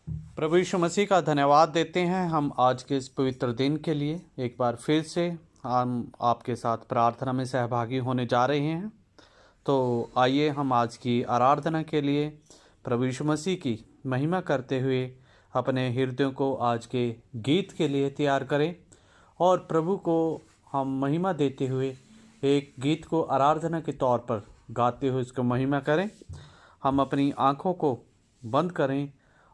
प्रभु यीशु मसीह का धन्यवाद देते हैं हम आज के इस पवित्र दिन के लिए। एक बार फिर से हम आपके साथ प्रार्थना में सहभागी होने जा रहे हैं। तो आइए हम आज की आराधना के लिए प्रभु यीशु मसीह की महिमा करते हुए अपने हृदयों को आज के गीत के लिए तैयार करें और प्रभु को हम महिमा देते हुए एक गीत को आराधना के तौर पर गाते हुए इसको महिमा करें। हम अपनी आँखों को बंद करें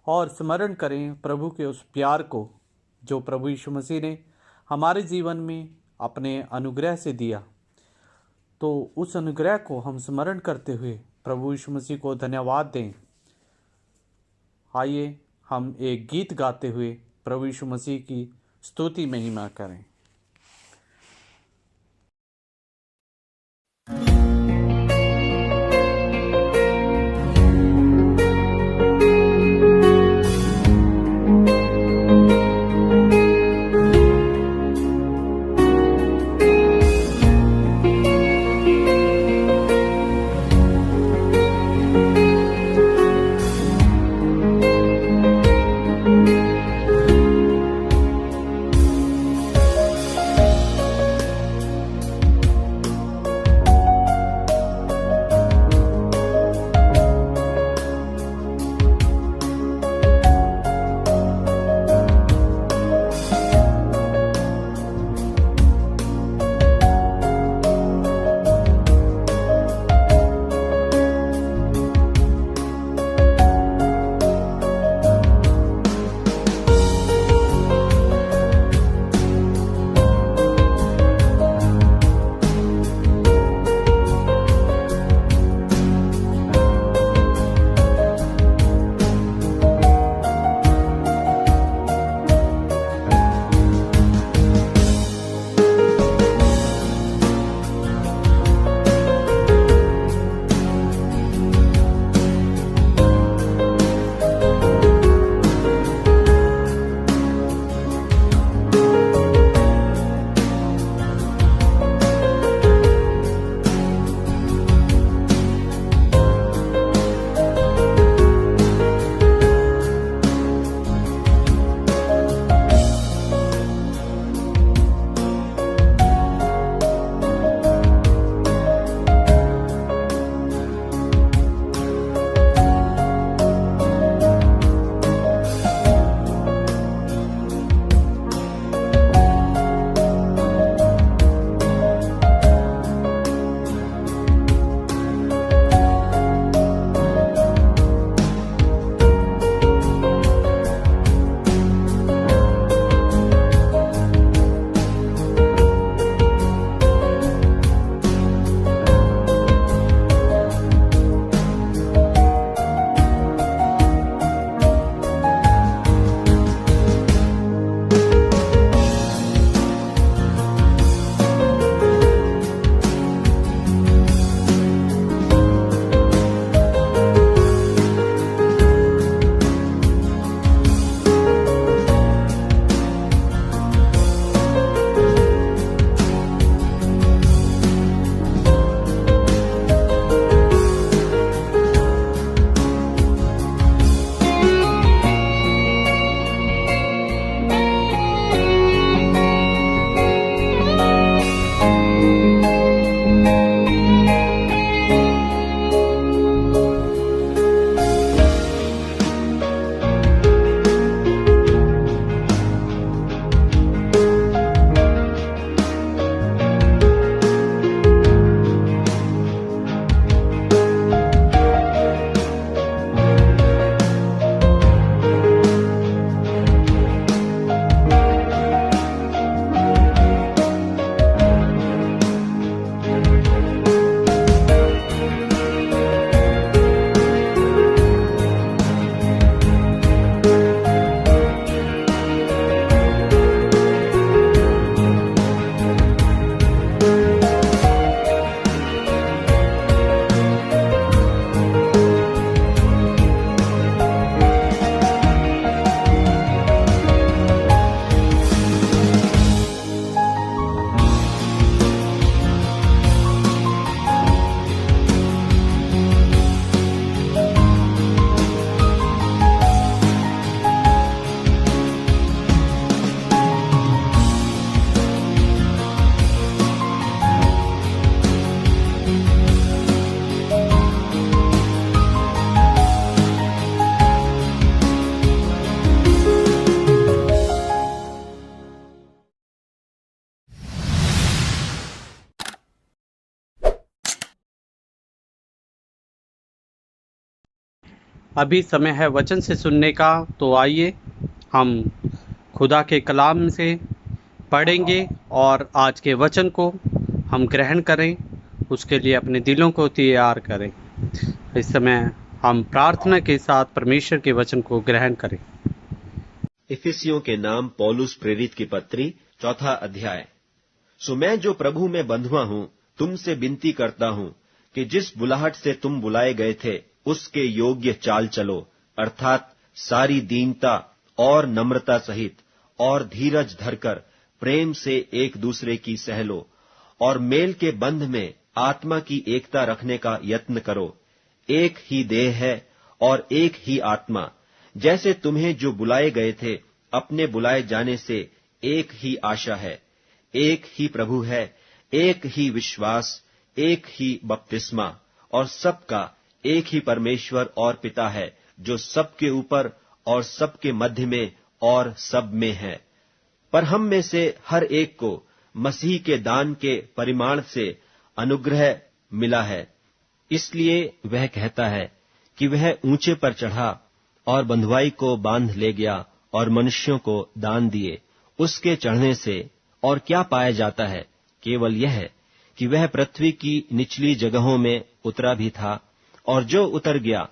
और स्मरण करें प्रभु के उस प्यार को जो प्रभु यीशु मसीह ने हमारे जीवन में अपने अनुग्रह से दिया। तो उस अनुग्रह को हम स्मरण करते हुए प्रभु यीशु मसीह को धन्यवाद दें। आइए हम एक गीत गाते हुए प्रभु यीशु मसीह की स्तुति महिमा करें। अभी समय है वचन से सुनने का। तो आइए हम खुदा के कलाम से पढ़ेंगे और आज के वचन को हम ग्रहण करें, उसके लिए अपने दिलों को तैयार करें। इस समय हम प्रार्थना के साथ परमेश्वर के वचन को ग्रहण करें। इफिसियों के नाम पौलुस प्रेरित की पत्री 4 अध्याय। सो मैं जो प्रभु में बंधुआ हूँ तुमसे विनती करता हूँ कि जिस बुलाहट से तुम बुलाए गए थे उसके योग्य चाल चलो, अर्थात सारी दीनता और नम्रता सहित, और धीरज धरकर प्रेम से एक दूसरे की सह लो, और मेल के बंध में आत्मा की एकता रखने का यत्न करो। एक ही देह है और एक ही आत्मा, जैसे तुम्हें जो बुलाए गए थे अपने बुलाए जाने से एक ही आशा है, एक ही प्रभु है, एक ही विश्वास, एक ही बपतिस्मा, और सबका एक ही परमेश्वर और पिता है, जो सबके ऊपर और सबके मध्य में और सब में है। पर हम में से हर एक को मसीह के दान के परिमाण से अनुग्रह मिला है। इसलिए वह कहता है कि वह ऊंचे पर चढ़ा और बंधुआई को बांध ले गया और मनुष्यों को दान दिए। उसके चढ़ने से और क्या पाया जाता है? केवल यह कि वह पृथ्वी की निचली जगहों में उतरा भी था, और जो उतर गया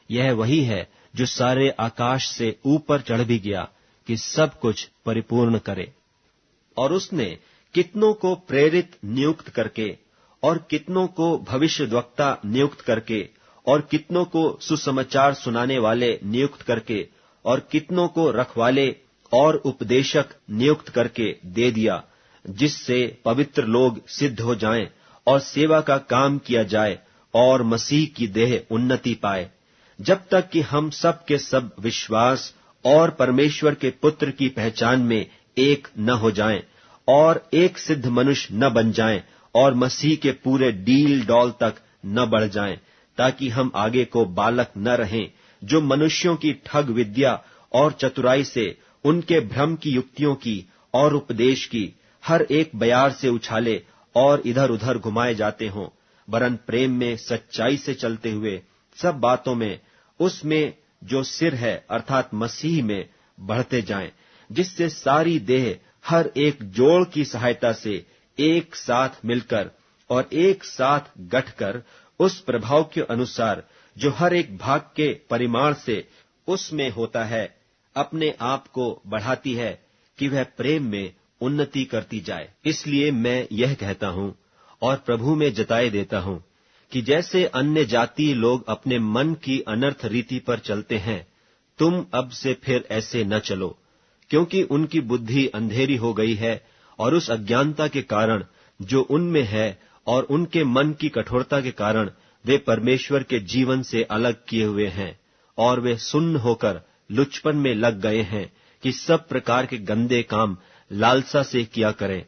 यह वही है जो सारे आकाश से ऊपर चढ़ भी गया कि सब कुछ परिपूर्ण करे। और उसने कितनों को प्रेरित नियुक्त करके, और कितनों को भविष्यद्वक्ता नियुक्त करके, और कितनों को सुसमाचार सुनाने वाले नियुक्त करके, और कितनों को रखवाले और उपदेशक नियुक्त करके दे दिया, जिससे पवित्र लोग सिद्ध हो जाएं और सेवा का काम किया जाए और मसीह की देह उन्नति पाए, जब तक कि हम सब के सब विश्वास और परमेश्वर के पुत्र की पहचान में एक न हो जाएं और एक सिद्ध मनुष्य न बन जाएं और मसीह के पूरे डील डौल तक न बढ़ जाएं, ताकि हम आगे को बालक न रहें, जो मनुष्यों की ठग विद्या और चतुराई से, उनके भ्रम की युक्तियों की और उपदेश की हर एक बयार से उछाले और इधर उधर घुमाए जाते हों, वरन प्रेम में सच्चाई से चलते हुए सब बातों में उसमें जो सिर है अर्थात मसीह में बढ़ते जाएं, जिससे सारी देह हर एक जोड़ की सहायता से एक साथ मिलकर और एक साथ गठकर उस प्रभाव के अनुसार जो हर एक भाग के परिमाण से उसमें होता है, अपने आप को बढ़ाती है कि वह प्रेम में उन्नति करती जाए। इसलिए मैं यह कहता हूं और प्रभु में जताए देता हूं कि जैसे अन्य जातीय लोग अपने मन की अनर्थ रीति पर चलते हैं, तुम अब से फिर ऐसे न चलो, क्योंकि उनकी बुद्धि अंधेरी हो गई है, और उस अज्ञानता के कारण जो उनमें है और उनके मन की कठोरता के कारण वे परमेश्वर के जीवन से अलग किए हुए हैं, और वे सुन्न होकर लुचपन में लग गए हैं कि सब प्रकार के गंदे काम लालसा से किया करें।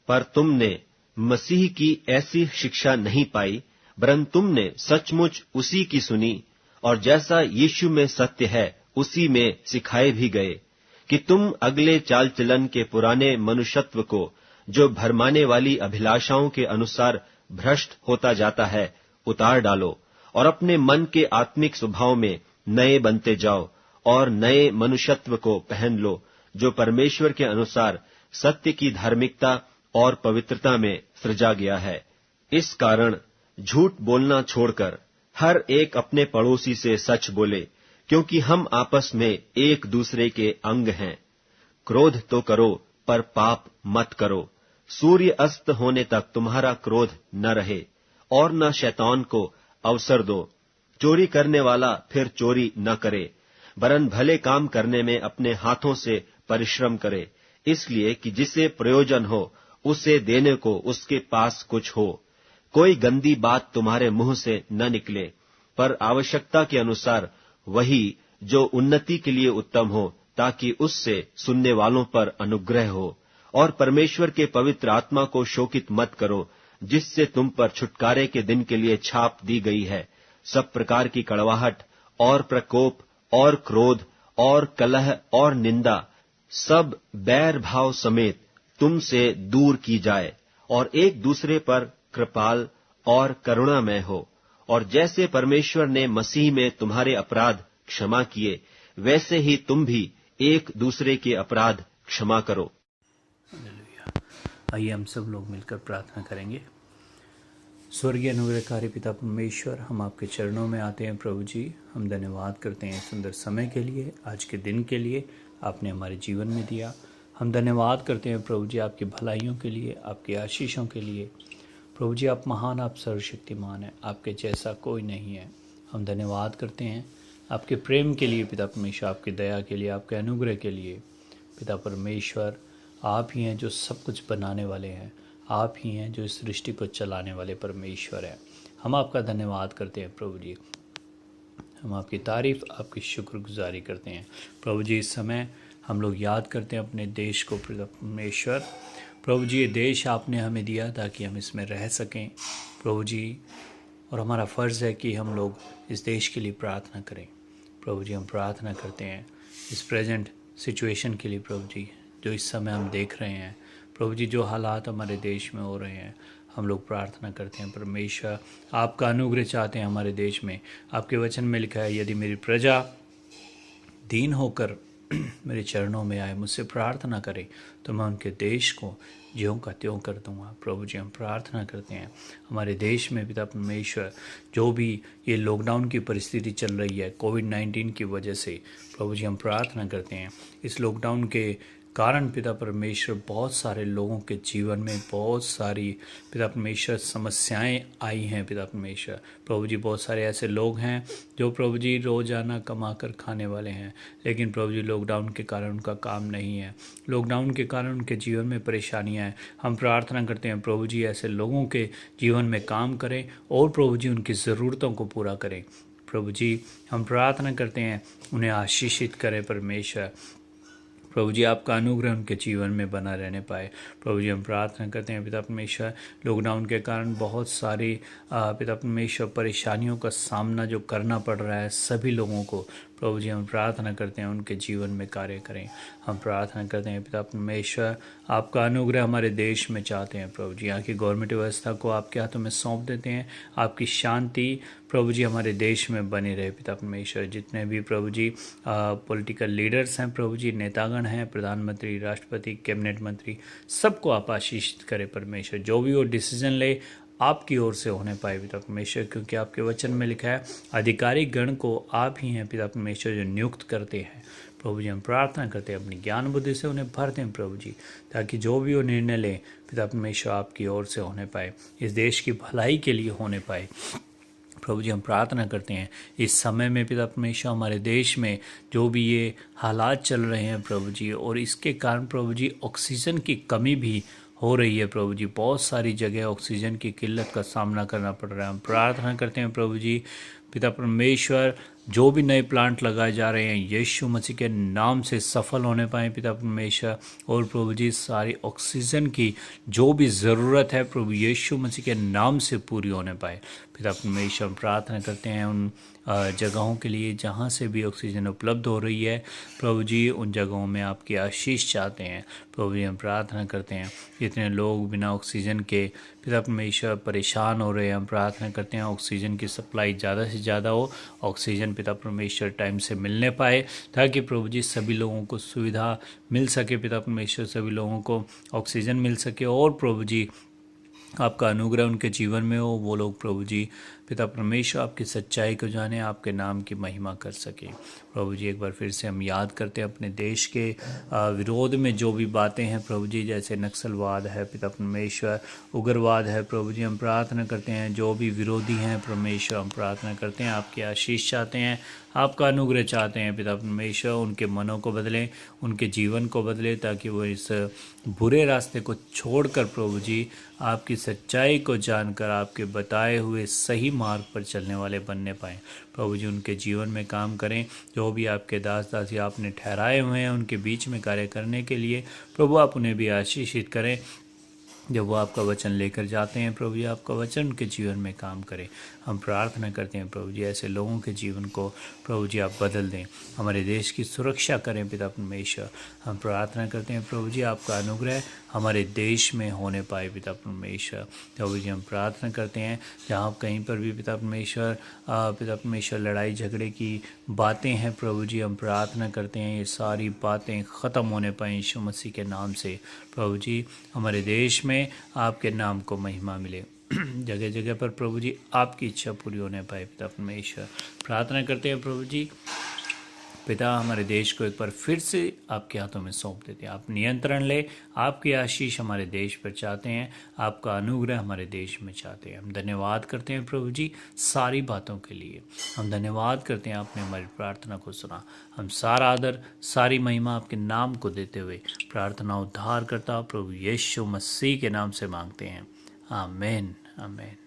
पर तुमने मसीह की ऐसी शिक्षा नहीं पाई, वरन तुमने सचमुच उसी की सुनी, और जैसा यीशु में सत्य है उसी में सिखाए भी गए, कि तुम अगले चाल चलन के पुराने मनुष्यत्व को, जो भरमाने वाली अभिलाषाओं के अनुसार भ्रष्ट होता जाता है, उतार डालो, और अपने मन के आत्मिक स्वभाव में नए बनते जाओ, और नए मनुष्यत्व को पहन लो, जो परमेश्वर के अनुसार सत्य की धार्मिकता और पवित्रता में सृजा गया है। इस कारण झूठ बोलना छोड़कर हर एक अपने पड़ोसी से सच बोले, क्योंकि हम आपस में एक दूसरे के अंग हैं। क्रोध तो करो पर पाप मत करो। सूर्य अस्त होने तक तुम्हारा क्रोध न रहे, और न शैतान को अवसर दो। चोरी करने वाला फिर चोरी न करे, वरन भले काम करने में अपने हाथों से परिश्रम करे, इसलिए कि जिसे प्रयोजन हो उसे देने को उसके पास कुछ हो। कोई गंदी बात तुम्हारे मुंह से न निकले, पर आवश्यकता के अनुसार वही जो उन्नति के लिए उत्तम हो, ताकि उससे सुनने वालों पर अनुग्रह हो। और परमेश्वर के पवित्र आत्मा को शोकित मत करो, जिससे तुम पर छुटकारे के दिन के लिए छाप दी गई है। सब प्रकार की कड़वाहट और प्रकोप और क्रोध और कलह और निंदा सब बैर भाव समेत तुमसे दूर की जाए, और एक दूसरे पर कृपाल और करुणामय हो। और जैसे परमेश्वर ने मसीह में तुम्हारे अपराध क्षमा किए, वैसे ही तुम भी एक दूसरे के अपराध क्षमा करो। हालेलुया। आइए हम सब लोग मिलकर प्रार्थना करेंगे। स्वर्गीय अनुग्रहकारी पिता परमेश्वर, हम आपके चरणों में आते हैं प्रभु जी। हम धन्यवाद करते हैं सुंदर समय के लिए, आज के दिन के लिए आपने हमारे जीवन में दिया। हम धन्यवाद करते हैं प्रभु जी आपकी भलाइयों के लिए, आपकी आशीषों के लिए। प्रभु जी आप महान, आप सर्वशक्तिमान हैं, आपके जैसा कोई नहीं है। हम धन्यवाद करते हैं आपके प्रेम के लिए पिता परमेश्वर, आपकी दया के लिए, आपके अनुग्रह के लिए। पिता परमेश्वर आप ही हैं जो सब कुछ बनाने वाले हैं, आप ही हैं जो इस सृष्टि को चलाने वाले परमेश्वर हैं। हम आपका धन्यवाद करते हैं प्रभु जी, हम आपकी तारीफ, आपकी शुक्रगुजारी करते हैं प्रभु जी। इस समय हम लोग याद करते हैं अपने देश को परमेश्वर। प्रभु जी ये देश आपने हमें दिया ताकि हम इसमें रह सकें प्रभु जी, और हमारा फ़र्ज़ है कि हम लोग इस देश के लिए प्रार्थना करें प्रभु जी। हम प्रार्थना करते हैं इस प्रेजेंट सिचुएशन के लिए प्रभु जी, जो इस समय हम देख रहे हैं प्रभु जी, जो हालात हमारे देश में हो रहे हैं। हम लोग प्रार्थना करते हैं परमेश्वर, आपका अनुग्रह चाहते हैं हमारे देश में। आपके वचन में लिखा है, यदि मेरी प्रजा दीन होकर मेरे चरणों में आए, मुझसे प्रार्थना करे, तो मैं उनके देश को ज्यों का त्यों कर दूंगा। प्रभु जी हम प्रार्थना करते हैं हमारे देश में पिता परमेश्वर, जो भी ये लॉकडाउन की परिस्थिति चल रही है कोविड-19 की वजह से, प्रभु जी हम प्रार्थना करते हैं इस लॉकडाउन के कारण पिता परमेश्वर बहुत सारे लोगों के जीवन में बहुत सारी पिता परमेश्वर समस्याएं आई हैं पिता परमेश्वर। प्रभु जी बहुत सारे ऐसे लोग हैं जो प्रभु जी रोज़ाना कमा कर खाने वाले हैं, लेकिन प्रभु जी लॉकडाउन के कारण उनका काम नहीं है, लॉकडाउन के कारण उनके जीवन में परेशानियां हैं। हम प्रार्थना करते हैं प्रभु जी ऐसे लोगों के जीवन में काम करें और प्रभु जी उनकी ज़रूरतों को पूरा करें। प्रभु जी हम प्रार्थना करते हैं उन्हें आशीषित करें परमेश्वर। प्रभु जी आपका अनुग्रह उनके जीवन में बना रहने पाए। प्रभु जी हम प्रार्थना करते हैं पिता परमेश्वर, लॉकडाउन के कारण बहुत सारी पिता परमेश्वर परेशानियों का सामना जो करना पड़ रहा है सभी लोगों को, प्रभु जी हम प्रार्थना करते हैं उनके जीवन में कार्य करें। हम प्रार्थना करते हैं पिता परमेश्वर, आपका अनुग्रह हमारे देश में चाहते हैं प्रभु जी। यहाँ की गवर्नमेंट व्यवस्था को आपके हाथों में सौंप देते हैं। आपकी शांति प्रभु जी हमारे देश में बनी रहे पिता परमेश्वर। जितने भी प्रभु जी पॉलिटिकल लीडर्स हैं प्रभु जी, नेतागण हैं, प्रधानमंत्री, राष्ट्रपति, कैबिनेट मंत्री, सबको आप आशीषित करें परमेश्वर। जो भी वो डिसीजन ले आपकी ओर से होने पाए पिता परमेश्वर, क्योंकि आपके वचन में लिखा है अधिकारी गण को आप ही हैं पिता परमेश्वर जो नियुक्त करते हैं। प्रभु जी हम प्रार्थना करते हैं अपनी ज्ञान बुद्धि से उन्हें भर दें प्रभु जी, ताकि जो भी वो निर्णय लें पिता परमेश्वर आपकी ओर से होने पाए, इस देश की भलाई के लिए होने पाए। प्रभु जी हम प्रार्थना करते हैं इस समय में पिता परमेश्वर हमारे देश में जो भी ये हालात चल रहे हैं प्रभु जी, और इसके कारण प्रभु जी ऑक्सीजन की कमी भी हो रही है प्रभु जी, बहुत सारी जगह ऑक्सीजन की किल्लत का सामना करना पड़ रहा है। हम प्रार्थना करते हैं प्रभु जी पिता परमेश्वर, जो भी नए प्लांट लगाए जा रहे हैं यीशु मसीह के नाम से सफल होने पाए पिता परमेश्वर, और प्रभु जी सारी ऑक्सीजन की जो भी ज़रूरत है प्रभु यीशु मसीह के नाम से पूरी होने पाए पिता परमेश्वर। हम प्रार्थना करते हैं उन जगहों के लिए जहाँ से भी ऑक्सीजन उपलब्ध हो रही है प्रभु जी, उन जगहों में आपकी आशीष चाहते हैं प्रभु जी। हम प्रार्थना करते हैं जितने लोग बिना ऑक्सीजन के पिता परमेश्वर परेशान हो रहे हैं, हम प्रार्थना करते हैं ऑक्सीजन की सप्लाई ज़्यादा से ज़्यादा हो, ऑक्सीजन पिता परमेश्वर टाइम से मिलने पाए, ताकि प्रभु जी सभी लोगों को सुविधा मिल सके पिता परमेश्वर, सभी लोगों को ऑक्सीजन मिल सके, और प्रभु जी आपका अनुग्रह उनके जीवन में हो, वो लोग प्रभु जी पिता परमेश्वर आपकी सच्चाई को जाने, आपके नाम की महिमा कर सके। प्रभु जी एक बार फिर से हम याद करते हैं अपने देश के विरोध में जो भी बातें हैं प्रभु जी, जैसे नक्सलवाद है पिता परमेश्वर, उग्रवाद है प्रभु जी, हम प्रार्थना करते हैं जो भी विरोधी हैं परमेश्वर, हम प्रार्थना करते हैं आपकी आशीष चाहते हैं, आपका अनुग्रह चाहते हैं पिता परमेश्वर, उनके मनों को बदलें, उनके जीवन को बदलें, ताकि वो इस बुरे रास्ते को छोड़कर प्रभु जी आपकी सच्चाई को जानकर आपके बताए हुए सही मार्ग पर चलने वाले बनने पाएँ। प्रभु जी उनके जीवन में काम करें, जो भी आपके दास दासी आपने ठहराए हुए हैं उनके बीच में कार्य करने के लिए, प्रभु आप उन्हें भी आशीषित करें। जब वो आपका वचन लेकर जाते हैं प्रभु जी, आपका वचन उनके जीवन में काम करे। हम प्रार्थना करते हैं प्रभु जी, ऐसे लोगों के जीवन को प्रभु जी आप बदल दें, हमारे देश की सुरक्षा करें पिता परमेश्वर। हम प्रार्थना करते हैं प्रभु जी, आपका अनुग्रह हमारे देश में होने पाए पिता परमेश्वर। प्रभु जी हम प्रार्थना करते हैं जहाँ कहीं पर भी पिता परमेश्वर लड़ाई झगड़े की बातें हैं प्रभु जी, हम प्रार्थना करते हैं ये सारी बातें ख़त्म होने पाएँ यीशु मसीह के नाम से। प्रभु जी हमारे देश में आपके नाम को महिमा मिले, जगह जगह पर प्रभु जी आपकी इच्छा पूरी होने पाए पिता परमेश्वर। प्रार्थना करते हैं प्रभु जी, पिता हमारे देश को एक बार फिर से आपके हाथों में सौंप देते हैं। आप नियंत्रण ले, आपकी आशीष हमारे देश पर चाहते हैं, आपका अनुग्रह हमारे देश में चाहते हैं। हम धन्यवाद करते हैं प्रभु जी सारी बातों के लिए। हम धन्यवाद करते हैं आपने हमारी प्रार्थना को सुना। हम सारा आदर सारी महिमा आपके नाम को देते हुए प्रार्थना उद्धार करता प्रभु यीशु मसीह के नाम से मांगते हैं, आमीन आमीन।